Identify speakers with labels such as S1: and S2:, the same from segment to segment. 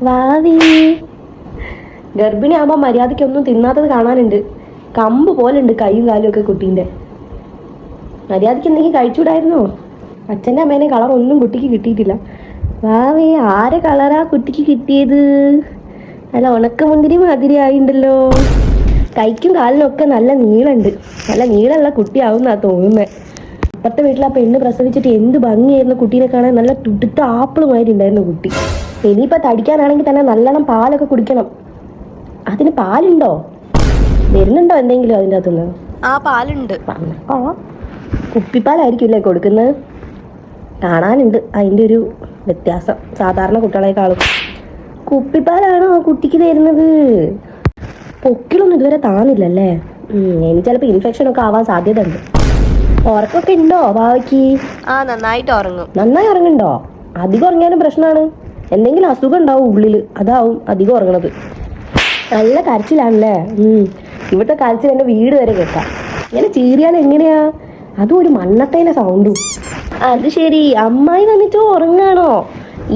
S1: വാവി ഗർഭിണി ആകുമ്പോ മര്യാദയ്ക്കൊന്നും തിന്നാത്തത് കാണാനുണ്ട്. കമ്പ് പോലെ ഉണ്ട് കൈയും കാലും ഒക്കെ കുട്ടീൻ്റെ. മര്യാദയ്ക്ക് എന്തെങ്കിലും കഴിച്ചുകൂടായിരുന്നോ? അച്ഛൻ്റെ അമ്മേനെ കളർ ഒന്നും കുട്ടിക്ക് കിട്ടിയിട്ടില്ല. വാവേ ആരെ കളറാ കുട്ടിക്ക് കിട്ടിയത്? നല്ല ഉണക്കമുന്തിരി മാതിരി ആയിണ്ടല്ലോ. കൈക്കും കാലിനൊക്കെ നല്ല നീളുണ്ട്. നല്ല നീളമുള്ള കുട്ടിയാവുന്നാ തോന്നുന്നത്. അപ്പുറത്തെ വീട്ടിൽ ആ പെണ്ണ് പ്രസവിച്ചിട്ട് എന്ത് ഭംഗിയായിരുന്നു കുട്ടീനെ കാണാൻ. നല്ല തുടുത്ത ആപ്പിൾ മാതിരി ഉണ്ടായിരുന്നു കുട്ടി. ഇനിയിപ്പോൾ തടിക്കാനാണെങ്കിൽ തന്നെ നല്ലോണം പാലൊക്കെ കുടിക്കണം. അതിന് പാലുണ്ടോ? വരുന്നുണ്ടോ എന്തെങ്കിലും അതിൻ്റെ അകത്തുനിന്ന്?
S2: ആ പാലുണ്ട്.
S1: കുപ്പിപ്പാലായിരിക്കില്ലേ കൊടുക്കുന്നത്? കാണാനുണ്ട് അതിൻ്റെ ഒരു വ്യത്യാസം സാധാരണ കുട്ടികളെക്കാളും. കുപ്പിപ്പാലാണോ കുട്ടിക്ക് തരുന്നത്? പൊക്കിലൊന്നും ഇതുവരെ താന്നില്ലല്ലേ? ഇനി ചിലപ്പോൾ ഇൻഫെക്ഷൻ ഒക്കെ ആവാൻ സാധ്യത ഉണ്ട്. ഉറക്കമൊക്കെ ഉണ്ടോ ഭാവയ്ക്ക്?
S2: ആ നന്നായിട്ട് ഉറങ്ങും.
S1: നന്നായി ഉറങ്ങുന്നുണ്ടോ? അധികം ഉറങ്ങിയാലും പ്രശ്നമാണ്. എന്തെങ്കിലും അസുഖം ഉണ്ടാവും ഉള്ളിൽ, അതാവും അധികം ഉറങ്ങണത്. നല്ല കരച്ചിലാണല്ലേ? ഇവിടുത്തെ കരച്ചിൽ എൻ്റെ വീട് വരെ കേൾക്കാം. ഇങ്ങനെ ചീറിയാൽ എങ്ങനെയാ? അതും ഒരു മണ്ണത്തേൻ്റെ സൗണ്ടും. അത് ശരി, അമ്മായി വന്നിട്ട് ഉറങ്ങാണോ?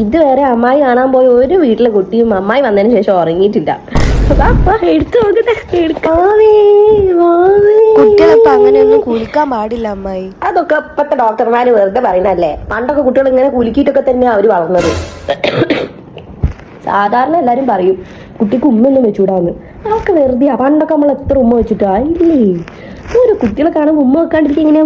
S1: ഇതുവരെ അമ്മായി കാണാൻ പോയ ഒരു വീട്ടിലെ കുട്ടിയും അമ്മായി വന്നതിന് ശേഷം ഉറങ്ങിയിട്ടില്ല. എടുത്തു നോക്കട്ടെ.
S2: കുട്ടികളിപ്പോ അങ്ങനെയൊന്നും കുളിക്കാൻ പാടില്ല അമ്മായി.
S1: അതൊക്കെ ഇപ്പത്തെ ഡോക്ടർമാര് വെറുതെ പറയുന്നല്ലേ. പണ്ടൊക്കെ കുട്ടികൾ ഇങ്ങനെ കുലുക്കിയിട്ടൊക്കെ തന്നെയാ അവര് വളർന്നത്. സാധാരണ എല്ലാരും പറയും കുട്ടിക്ക് ഉമ്മയൊന്നും വെച്ചുകൂടാന്ന്. അതൊക്കെ വെറുതെയാ. പണ്ടൊക്കെ നമ്മൾ എത്ര ഉമ്മ വെച്ചിട്ടാ ഇല്ലേ? ഒരു കുട്ടികളെ കാണുമ്പോൾ ഉമ്മ വെക്കാണ്ടിരിക്കുക എങ്ങനെയാ?